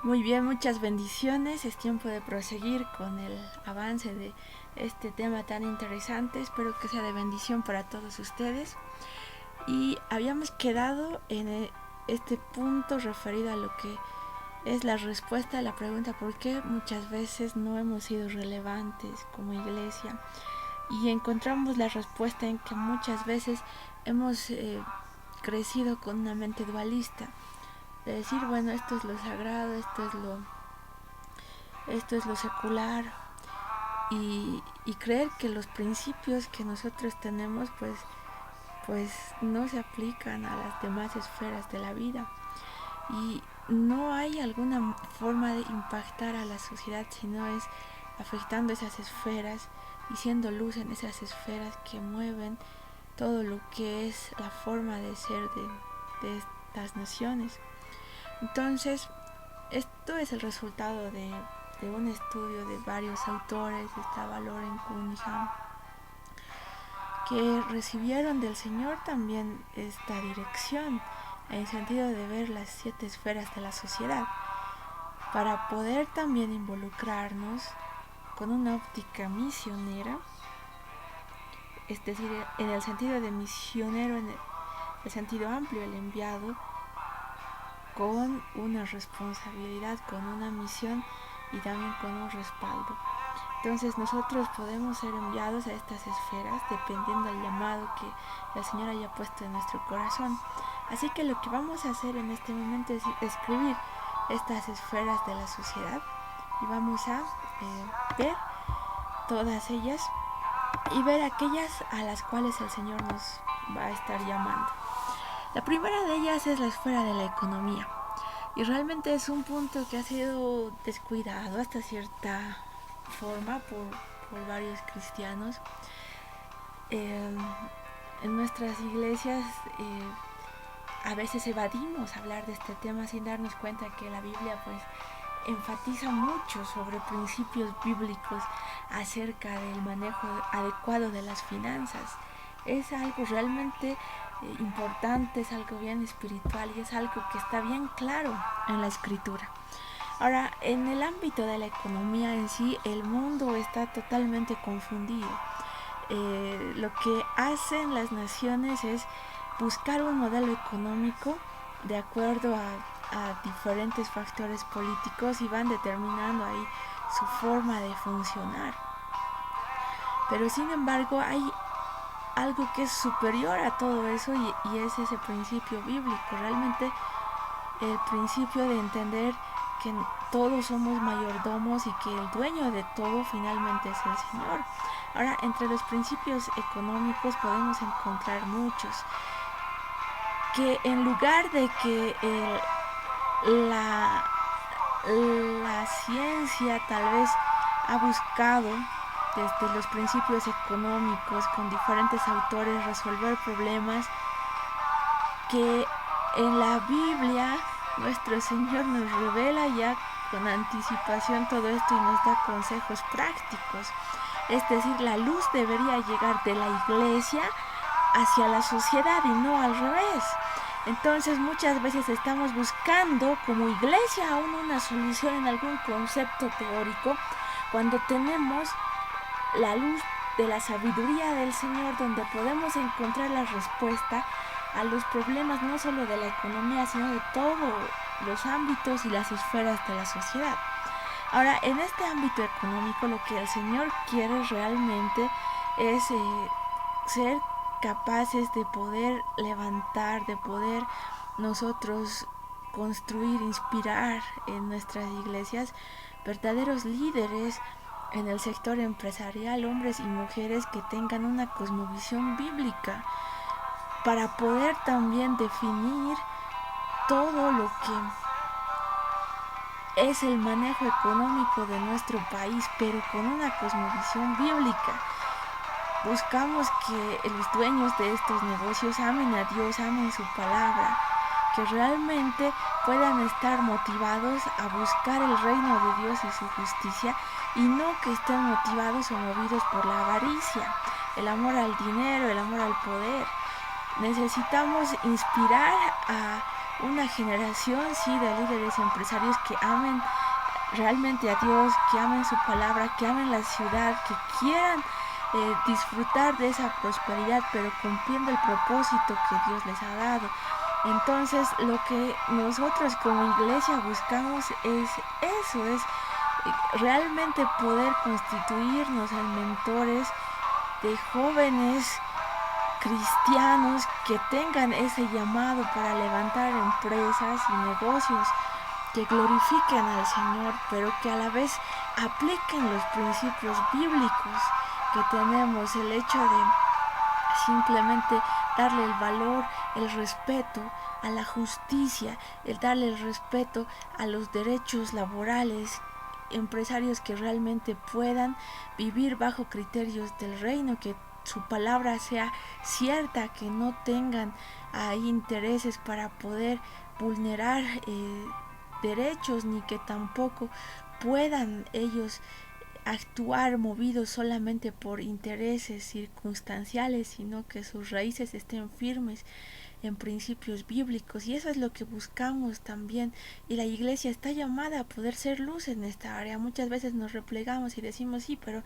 Muy bien, muchas bendiciones. Es tiempo de proseguir con el avance de este tema tan interesante. Espero que sea de bendición para todos ustedes. Y habíamos quedado en este punto referido a lo que es la respuesta a la pregunta por qué muchas veces no hemos sido relevantes como iglesia. Y encontramos la respuesta en que muchas veces hemos crecido con una mente dualista. De decir, bueno, esto es lo sagrado, esto es lo secular, y creer que los principios que nosotros tenemos pues no se aplican a las demás esferas de la vida, y no hay alguna forma de impactar a la sociedad si no es afectando esas esferas y siendo luz en esas esferas que mueven todo lo que es la forma de ser de estas naciones. Entonces, esto es el resultado de un estudio de varios autores. Estaba Loren Cunningham, que recibieron del Señor también esta dirección, en el sentido de ver las 7 esferas de la sociedad, para poder también involucrarnos con una óptica misionera, es decir, en el sentido de misionero, en el sentido amplio, el enviado, con una responsabilidad, con una misión y también con un respaldo. Entonces nosotros podemos ser enviados a estas esferas dependiendo del llamado que el Señor haya puesto en nuestro corazón. Así que lo que vamos a hacer en este momento es escribir estas esferas de la sociedad, y vamos a ver todas ellas y ver aquellas a las cuales el Señor nos va a estar llamando. La primera de ellas es la esfera de la economía, y realmente es un punto que ha sido descuidado hasta cierta forma por varios cristianos. Eh, en nuestras iglesias a veces evadimos hablar de este tema sin darnos cuenta que la Biblia pues enfatiza mucho sobre principios bíblicos acerca del manejo adecuado de las finanzas. Es algo realmente importante, es algo bien espiritual y es algo que está bien claro en la escritura. Ahora, en el ámbito de la economía en sí, el mundo está totalmente confundido. Lo que hacen las naciones es buscar un modelo económico de acuerdo a diferentes factores políticos, y van determinando ahí su forma de funcionar. Pero sin embargo hay algo que es superior a todo eso, y es ese principio bíblico. Realmente el principio de entender que todos somos mayordomos y que el dueño de todo finalmente es el Señor. Ahora, entre los principios económicos podemos encontrar muchos, que en lugar de que la ciencia tal vez ha buscado desde los principios económicos con diferentes autores resolver problemas, que en la Biblia nuestro Señor nos revela ya con anticipación todo esto y nos da consejos prácticos. Es decir, la luz debería llegar de la iglesia hacia la sociedad y no al revés. Entonces muchas veces estamos buscando como iglesia aún una solución en algún concepto teórico, cuando tenemos la luz de la sabiduría del Señor, donde podemos encontrar la respuesta a los problemas no solo de la economía, sino de todos los ámbitos y las esferas de la sociedad. Ahora, en este ámbito económico, lo que el Señor quiere realmente es ser capaces de poder levantar, de poder nosotros construir, inspirar en nuestras iglesias verdaderos líderes en el sector empresarial, hombres y mujeres que tengan una cosmovisión bíblica, para poder también definir todo lo que es el manejo económico de nuestro país, pero con una cosmovisión bíblica. Buscamos que los dueños de estos negocios amen a Dios, amen su palabra, que realmente puedan estar motivados a buscar el reino de Dios y su justicia, y no que estén motivados o movidos por la avaricia, el amor al dinero, el amor al poder. Necesitamos inspirar una generación, sí, de líderes empresarios que amen realmente a Dios, que amen su palabra, que amen la ciudad, que quieran disfrutar de esa prosperidad, pero cumpliendo el propósito que Dios les ha dado. Entonces, lo que nosotros como iglesia buscamos es eso, es realmente poder constituirnos en mentores de jóvenes cristianos que tengan ese llamado para levantar empresas y negocios que glorifiquen al Señor, pero que a la vez apliquen los principios bíblicos que tenemos, el hecho de simplemente darle el valor, el respeto a la justicia, el darle el respeto a los derechos laborales, empresarios que realmente puedan vivir bajo criterios del reino, que su palabra sea cierta, que no tengan intereses para poder vulnerar derechos, ni que tampoco puedan ellos actuar movidos solamente por intereses circunstanciales, sino que sus raíces estén firmes en principios bíblicos, y eso es lo que buscamos también, y la iglesia está llamada a poder ser luz en esta área. Muchas veces nos replegamos y decimos sí, pero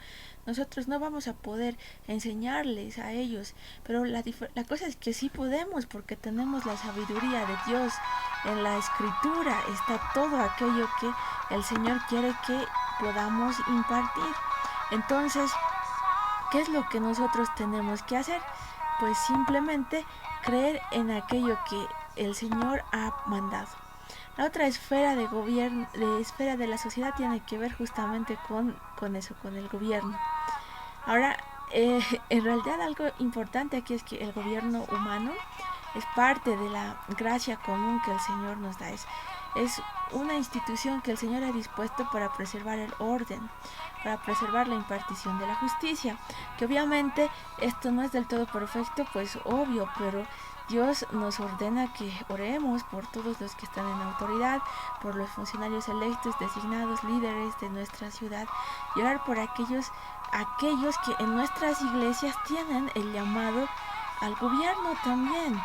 nosotros no vamos a poder enseñarles a ellos, pero la cosa es que sí podemos, porque tenemos la sabiduría de Dios. En la escritura está todo aquello que el Señor quiere que podamos impartir. Entonces, ¿qué es lo que nosotros tenemos que hacer? Pues simplemente creer en aquello que el Señor ha mandado. La otra esfera de gobierno, esfera de la sociedad, tiene que ver justamente con eso, con el gobierno. Ahora, en realidad algo importante aquí es que el gobierno humano es parte de la gracia común que el Señor nos da. Es una institución que el Señor ha dispuesto para preservar el orden, para preservar la impartición de la justicia, que obviamente esto no es del todo perfecto, pues obvio, pero Dios nos ordena que oremos por todos los que están en autoridad, por los funcionarios electos, designados, líderes de nuestra ciudad, y orar por aquellos que en nuestras iglesias tienen el llamado al gobierno también.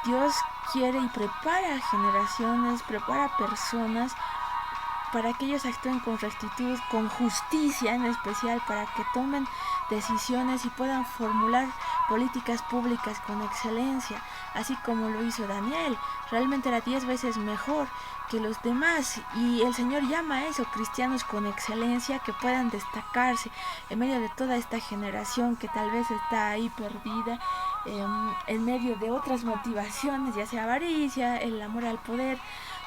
Dios quiere y prepara generaciones, prepara personas para que ellos actúen con rectitud, con justicia en especial, para que tomen decisiones y puedan formular políticas públicas con excelencia, así como lo hizo Daniel. Realmente era 10 veces mejor que los demás, y el Señor llama a eso, cristianos con excelencia, que puedan destacarse en medio de toda esta generación que tal vez está ahí perdida, en medio de otras motivaciones, ya sea avaricia, el amor al poder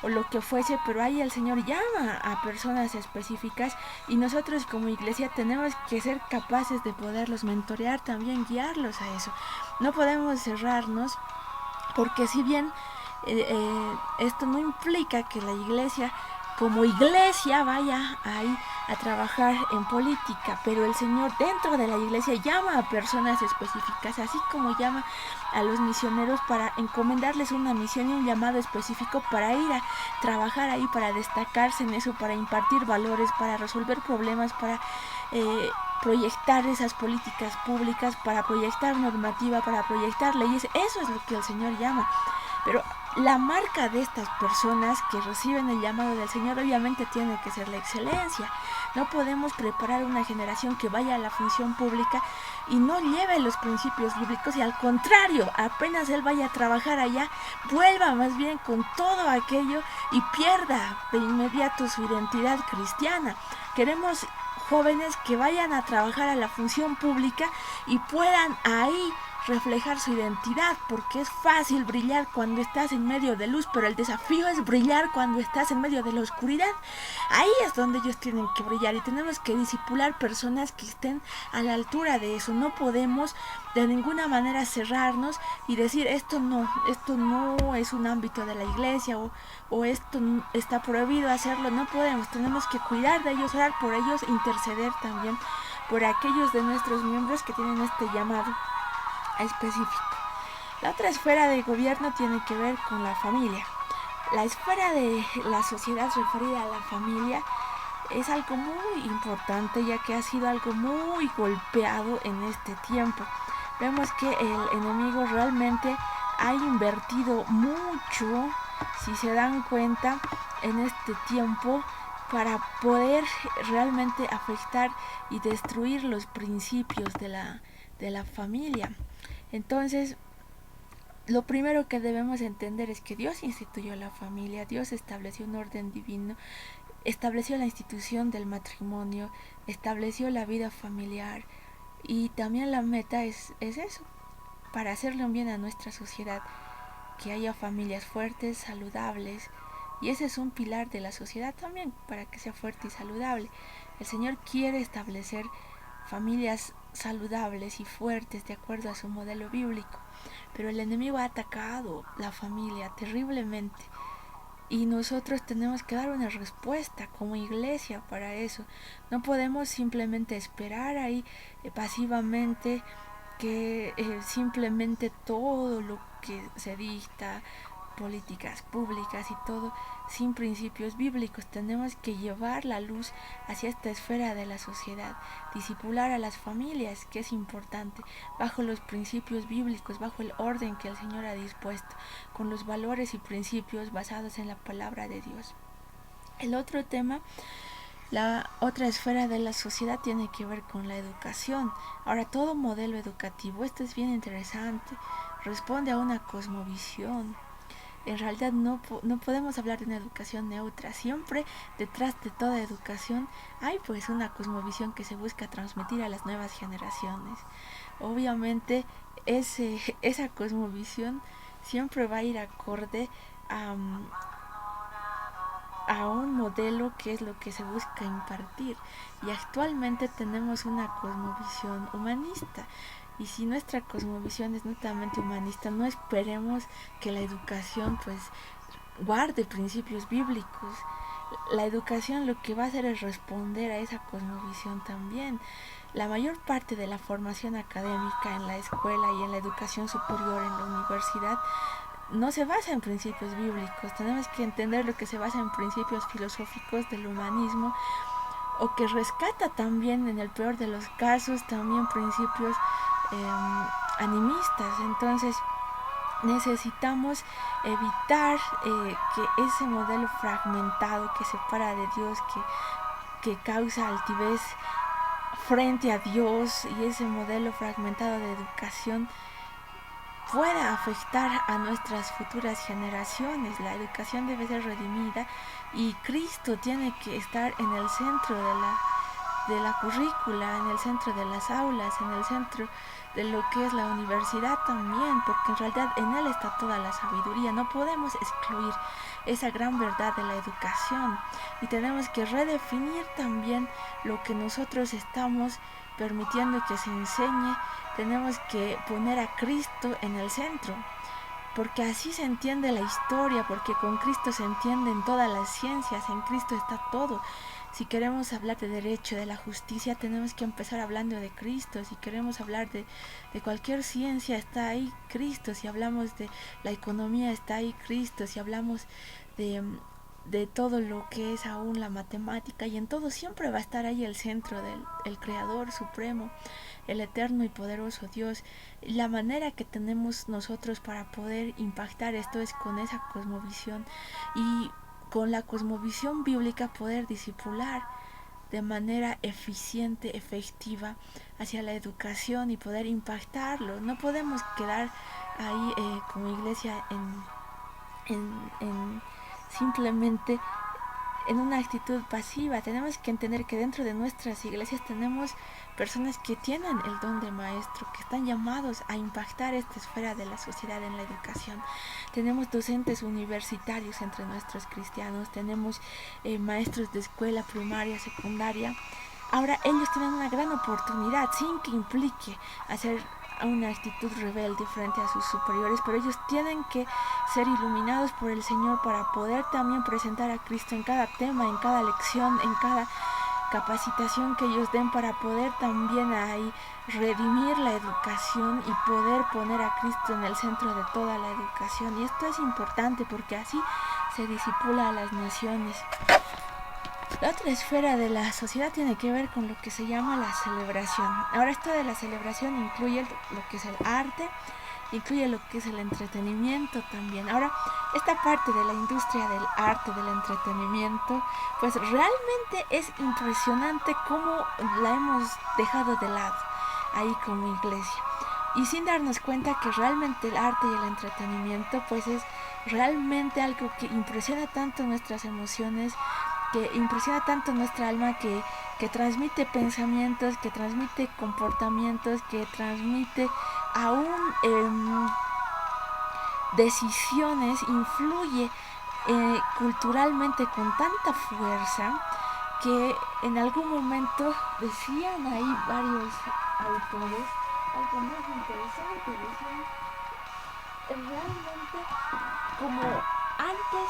o lo que fuese, pero ahí el Señor llama a personas específicas, y nosotros como iglesia tenemos que ser capaces de poderlos mentorear, también guiarlos a eso. No podemos cerrarnos, porque si bien esto no implica que la iglesia como iglesia vaya ahí a trabajar en política, pero el Señor dentro de la iglesia llama a personas específicas, así como llama a los misioneros para encomendarles una misión y un llamado específico para ir a trabajar ahí, para destacarse en eso, para impartir valores, para resolver problemas, para proyectar esas políticas públicas, para proyectar normativa, para proyectar leyes. Eso es lo que el Señor llama. Pero la marca de estas personas que reciben el llamado del Señor obviamente tiene que ser la excelencia. No podemos preparar una generación que vaya a la función pública y no lleve los principios bíblicos, y al contrario, apenas él vaya a trabajar allá, vuelva más bien con todo aquello y pierda de inmediato su identidad cristiana. Queremos jóvenes que vayan a trabajar a la función pública y puedan ahí reflejar su identidad, porque es fácil brillar cuando estás en medio de luz, pero el desafío es brillar cuando estás en medio de la oscuridad. Ahí es donde ellos tienen que brillar, y tenemos que discipular personas que estén a la altura de eso. No podemos de ninguna manera cerrarnos y decir esto no es un ámbito de la iglesia, o esto está prohibido hacerlo. No podemos, tenemos que cuidar de ellos, orar por ellos, interceder también por aquellos de nuestros miembros que tienen este llamado específico. La otra esfera de gobierno tiene que ver con la familia. La esfera de la sociedad referida a la familia es algo muy importante, ya que ha sido algo muy golpeado en este tiempo. Vemos que el enemigo realmente ha invertido mucho si se dan cuenta en este tiempo, para poder realmente afectar y destruir los principios de la familia. Entonces, lo primero que debemos entender es que Dios instituyó la familia, Dios estableció un orden divino, estableció la institución del matrimonio, estableció la vida familiar, y también la meta es eso, para hacerle un bien a nuestra sociedad, que haya familias fuertes, saludables, y ese es un pilar de la sociedad también, para que sea fuerte y saludable. El Señor quiere establecer familias saludables y fuertes de acuerdo a su modelo bíblico, pero el enemigo ha atacado la familia terriblemente, y nosotros tenemos que dar una respuesta como iglesia para eso. No podemos simplemente esperar ahí pasivamente que simplemente todo lo que se dicta, políticas públicas y todo, sin principios bíblicos. Tenemos que llevar la luz hacia esta esfera de la sociedad, disipular a las familias, que es importante, bajo los principios bíblicos, bajo el orden que el Señor ha dispuesto, con los valores y principios basados en la palabra de Dios. El otro tema, la otra esfera de la sociedad, tiene que ver con la educación. Ahora, todo modelo educativo, esto es bien interesante, responde a una cosmovisión. En realidad no podemos hablar de una educación neutra. Siempre detrás de toda educación hay pues una cosmovisión que se busca transmitir a las nuevas generaciones. Obviamente esa cosmovisión siempre va a ir acorde a un modelo que es lo que se busca impartir, y actualmente tenemos una cosmovisión humanista, y si nuestra cosmovisión es netamente humanista, no esperemos que la educación pues guarde principios bíblicos. La educación lo que va a hacer es responder a esa cosmovisión también. La mayor parte de la formación académica en la escuela y en la educación superior, en la universidad, no se basa en principios bíblicos. Tenemos que entender lo que se basa en principios filosóficos del humanismo, o que rescata también, en el peor de los casos, también principios animistas. Entonces necesitamos evitar que ese modelo fragmentado que separa de Dios, que causa altivez frente a Dios, y ese modelo fragmentado de educación pueda afectar a nuestras futuras generaciones. La educación debe ser redimida, y Cristo tiene que estar en el centro de la currícula, en el centro de las aulas, en el centro de lo que es la universidad también, porque en realidad en Él está toda la sabiduría. No podemos excluir esa gran verdad de la educación, y tenemos que redefinir también lo que nosotros estamos permitiendo que se enseñe. Tenemos que poner a Cristo en el centro, porque así se entiende la historia, porque con Cristo se entienden todas las ciencias, en Cristo está todo. Si queremos hablar de derecho, de la justicia, tenemos que empezar hablando de Cristo. Si queremos hablar de cualquier ciencia, está ahí Cristo. Si hablamos de la economía, está ahí Cristo. Si hablamos de todo lo que es aún la matemática, y en todo siempre va a estar ahí el centro del Creador Supremo, el eterno y poderoso Dios. La manera que tenemos nosotros para poder impactar esto es con esa cosmovisión, y con la cosmovisión bíblica poder discipular de manera eficiente, efectiva, hacia la educación, y poder impactarlo. No podemos quedar ahí como iglesia en simplemente en una actitud pasiva. Tenemos que entender que dentro de nuestras iglesias tenemos personas que tienen el don de maestro, que están llamados a impactar esta esfera de la sociedad en la educación. Tenemos docentes universitarios entre nuestros cristianos, tenemos maestros de escuela primaria, secundaria. Ahora ellos tienen una gran oportunidad, sin que implique hacer una actitud rebelde frente a sus superiores, pero ellos tienen que ser iluminados por el Señor para poder también presentar a Cristo en cada tema, en cada lección, en cada capacitación que ellos den, para poder también ahí redimir la educación y poder poner a Cristo en el centro de toda la educación. Y esto es importante porque así se discipula a las naciones. La otra esfera de la sociedad tiene que ver con lo que se llama la celebración. Ahora, esto de la celebración incluye lo que es el arte, incluye lo que es el entretenimiento también. Ahora, esta parte de la industria del arte, del entretenimiento, pues realmente es impresionante cómo la hemos dejado de lado ahí como iglesia. Y sin darnos cuenta que realmente el arte y el entretenimiento pues es realmente algo que impresiona tanto nuestras emociones, que impresiona tanto nuestra alma, que transmite pensamientos, que transmite comportamientos, que transmite aún decisiones, influye culturalmente con tanta fuerza que en algún momento decían ahí varios autores algo más interesante, decían realmente como antes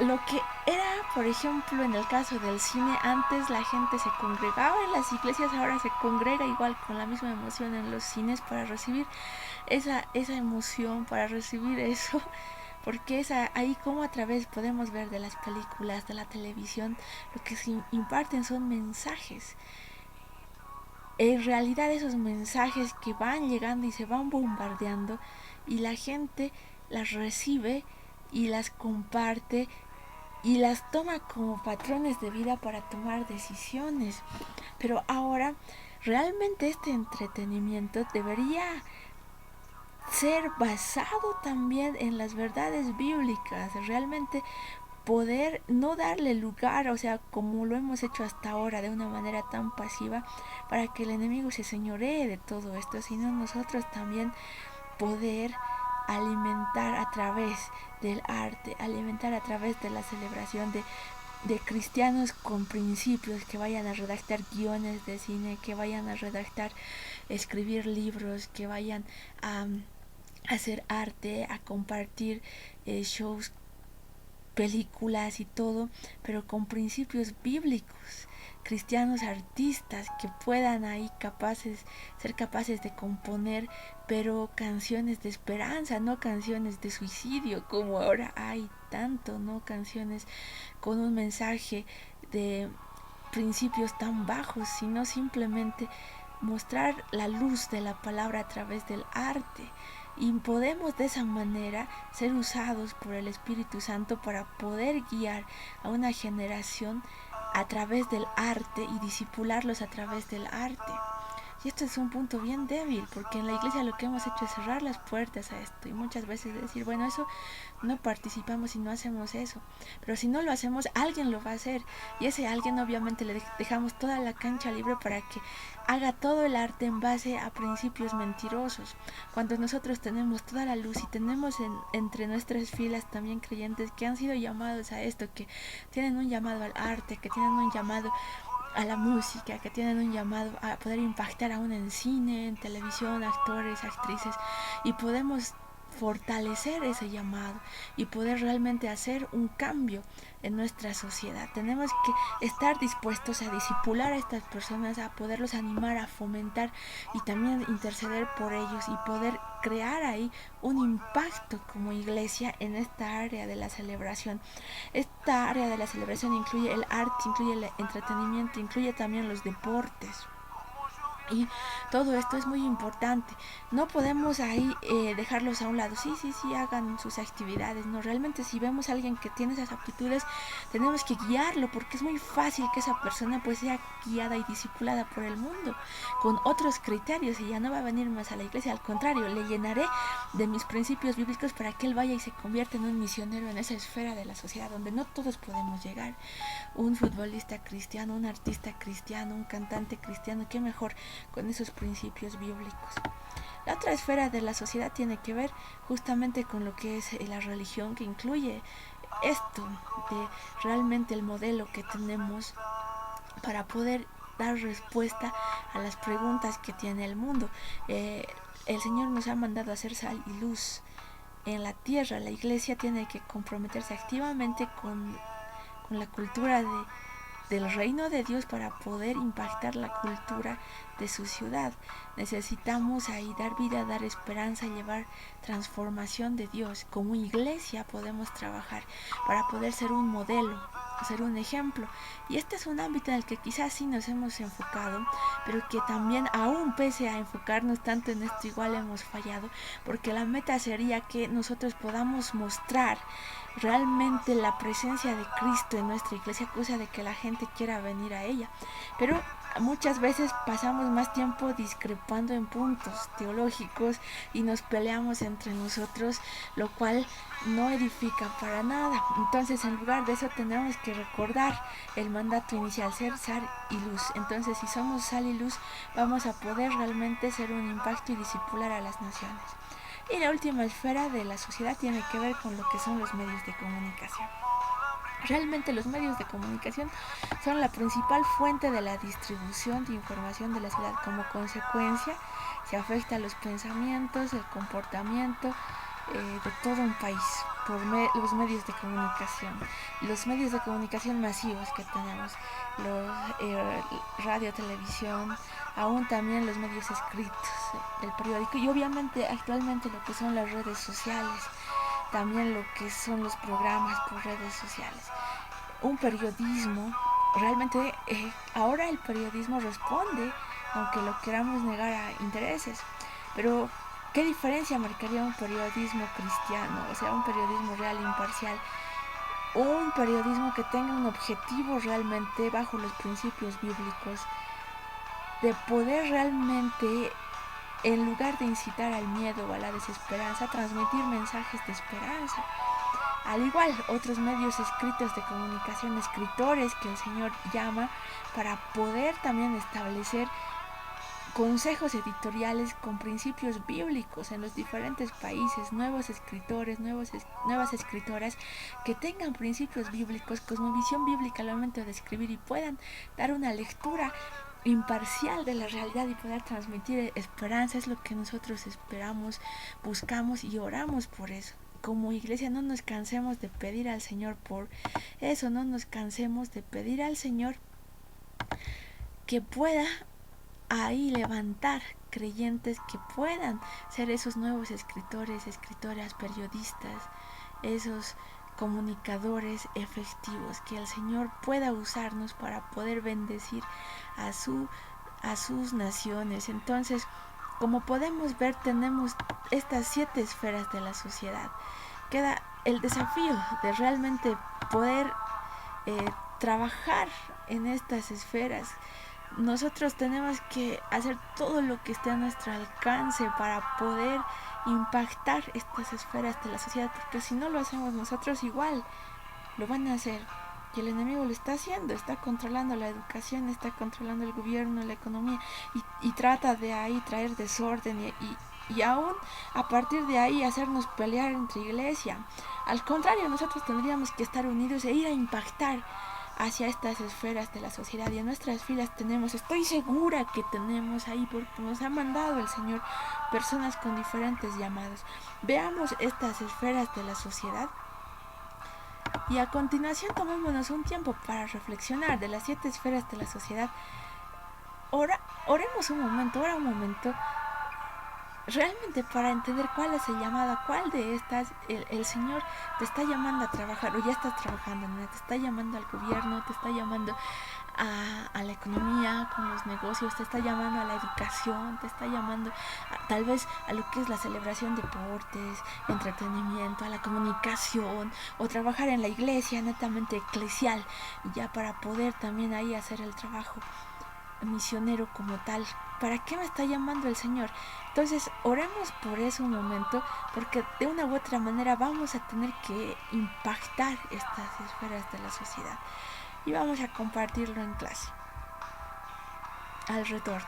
lo que era, por ejemplo, en el caso del cine, antes la gente se congregaba en las iglesias, ahora se congrega igual con la misma emoción en los cines para recibir esa emoción, para recibir eso, porque es ahí como a través podemos ver de las películas, de la televisión, lo que se imparten son mensajes. En realidad esos mensajes que van llegando y se van bombardeando y la gente las recibe y las comparte y las toma como patrones de vida para tomar decisiones. Pero ahora realmente este entretenimiento debería ser basado también en las verdades bíblicas, realmente poder no darle lugar, o sea, como lo hemos hecho hasta ahora de una manera tan pasiva, para que el enemigo se señoree de todo esto, sino nosotros también poder alimentar a través del arte, alimentar a través de la celebración de cristianos con principios, que vayan a redactar guiones de cine, que vayan a redactar, escribir libros, que vayan a hacer arte, a compartir shows, películas y todo, pero con principios bíblicos, cristianos artistas que puedan ahí ser capaces de componer, pero canciones de esperanza, no canciones de suicidio como ahora hay tanto, no canciones con un mensaje de principios tan bajos, sino simplemente mostrar la luz de la palabra a través del arte. Y podemos de esa manera ser usados por el Espíritu Santo para poder guiar a una generación a través del arte y disipularlos a través del arte. Y esto es un punto bien débil, porque en la iglesia lo que hemos hecho es cerrar las puertas a esto y muchas veces decir, bueno, eso no participamos y no hacemos eso. Pero si no lo hacemos, alguien lo va a hacer. Y ese alguien obviamente le dejamos toda la cancha libre para que haga todo el arte en base a principios mentirosos. Cuando nosotros tenemos toda la luz y tenemos entre nuestras filas también creyentes que han sido llamados a esto, que tienen un llamado al arte, que tienen un llamado a la música, que tienen un llamado a poder impactar aún en cine, en televisión, actores, actrices, y podemos fortalecer ese llamado y poder realmente hacer un cambio en nuestra sociedad. Tenemos que estar dispuestos a disipular a estas personas, a poderlos animar, a fomentar y también interceder por ellos y poder crear ahí un impacto como iglesia en esta área de la celebración. Esta área de la celebración incluye el arte, incluye el entretenimiento, incluye también los deportes. Y todo esto es muy importante. No podemos ahí dejarlos a un lado. Sí, hagan sus actividades. No, realmente si vemos a alguien que tiene esas aptitudes, tenemos que guiarlo, porque es muy fácil que esa persona pues sea guiada y discipulada por el mundo con otros criterios y ya no va a venir más a la iglesia. Al contrario, le llenaré de mis principios bíblicos para que él vaya y se convierta en un misionero en esa esfera de la sociedad donde no todos podemos llegar. Un futbolista cristiano, un artista cristiano, un cantante cristiano, qué mejor con esos principios bíblicos. La otra esfera de la sociedad tiene que ver justamente con lo que es la religión, que incluye esto de realmente el modelo que tenemos para poder dar respuesta a las preguntas que tiene el mundo. El Señor nos ha mandado a hacer sal y luz en la tierra. La iglesia tiene que comprometerse activamente con la cultura del reino de Dios para poder impactar la cultura de su ciudad. Necesitamos ahí dar vida, dar esperanza, llevar transformación de Dios. Como iglesia podemos trabajar para poder ser un modelo ser un ejemplo. Y este es un ámbito en el que quizás sí nos hemos enfocado, pero que también, aún pese a enfocarnos tanto en esto, igual hemos fallado, porque la meta sería que nosotros podamos mostrar realmente la presencia de Cristo en nuestra iglesia, cosa de que la gente quiera venir a ella. Pero muchas veces pasamos más tiempo discrepando en puntos teológicos y nos peleamos entre nosotros, lo cual no edifica para nada. Entonces, en lugar de eso, tenemos que recordar el mandato inicial, ser sal y luz. Entonces, si somos sal y luz, vamos a poder realmente ser un impacto y discipular a las naciones. Y la última esfera de la sociedad tiene que ver con lo que son los medios de comunicación. Realmente los medios de comunicación son la principal fuente de la distribución de información de la ciudad. Como consecuencia, se afecta a los pensamientos, el comportamiento de todo un país por los medios de comunicación. Los medios de comunicación masivos que tenemos, los radio, televisión, aún también los medios escritos, el periódico y obviamente actualmente lo que son las redes sociales, también lo que son los programas por redes sociales. Un periodismo, realmente ahora el periodismo responde, aunque lo queramos negar, a intereses, pero ¿qué diferencia marcaría un periodismo cristiano? O sea, un periodismo real e imparcial, un periodismo que tenga un objetivo realmente bajo los principios bíblicos, de poder realmente, en lugar de incitar al miedo o a la desesperanza, transmitir mensajes de esperanza. Al igual, otros medios escritos de comunicación, escritores que el Señor llama para poder también establecer consejos editoriales con principios bíblicos en los diferentes países, nuevos escritores, nuevas escritoras que tengan principios bíblicos, cosmovisión bíblica al momento de escribir y puedan dar una lectura imparcial de la realidad y poder transmitir esperanza. Es lo que nosotros esperamos, buscamos y oramos por eso. Como iglesia no nos cansemos de pedir al Señor por eso, no nos cansemos de pedir al Señor que pueda ahí levantar creyentes que puedan ser esos nuevos escritores, escritoras, periodistas, esos comunicadores efectivos, que el Señor pueda usarnos para poder bendecir a sus naciones. Entonces, como podemos ver, tenemos estas 7 esferas de la sociedad. Queda el desafío de realmente poder trabajar en estas esferas. Nosotros tenemos que hacer todo lo que esté a nuestro alcance para poder impactar estas esferas de la sociedad, porque si no lo hacemos nosotros, igual lo van a hacer. Y el enemigo lo está haciendo, está controlando la educación, está controlando el gobierno, la economía, y trata de ahí traer desorden y aún a partir de ahí hacernos pelear entre iglesia. Al contrario, nosotros tendríamos que estar unidos e ir a impactar hacia estas esferas de la sociedad. Y en nuestras filas tenemos, estoy segura que tenemos ahí, porque nos ha mandado el Señor personas con diferentes llamados. Veamos estas esferas de la sociedad y a continuación tomémonos un tiempo para reflexionar de las 7 esferas de la sociedad. Oremos un momento, ora un momento, realmente para entender cuál es el llamado, cuál de estas el Señor te está llamando a trabajar, o ya estás trabajando, ¿no? Te está llamando al gobierno, te está llamando a la economía, con los negocios, te está llamando a la educación, te está llamando tal vez a lo que es la celebración de deportes, entretenimiento, a la comunicación, o trabajar en la iglesia netamente eclesial, ya para poder también ahí hacer el trabajo misionero como tal. ¿Para qué me está llamando el Señor? Entonces oremos por eso un momento, porque de una u otra manera vamos a tener que impactar estas esferas de la sociedad y vamos a compartirlo en clase. Al retorno.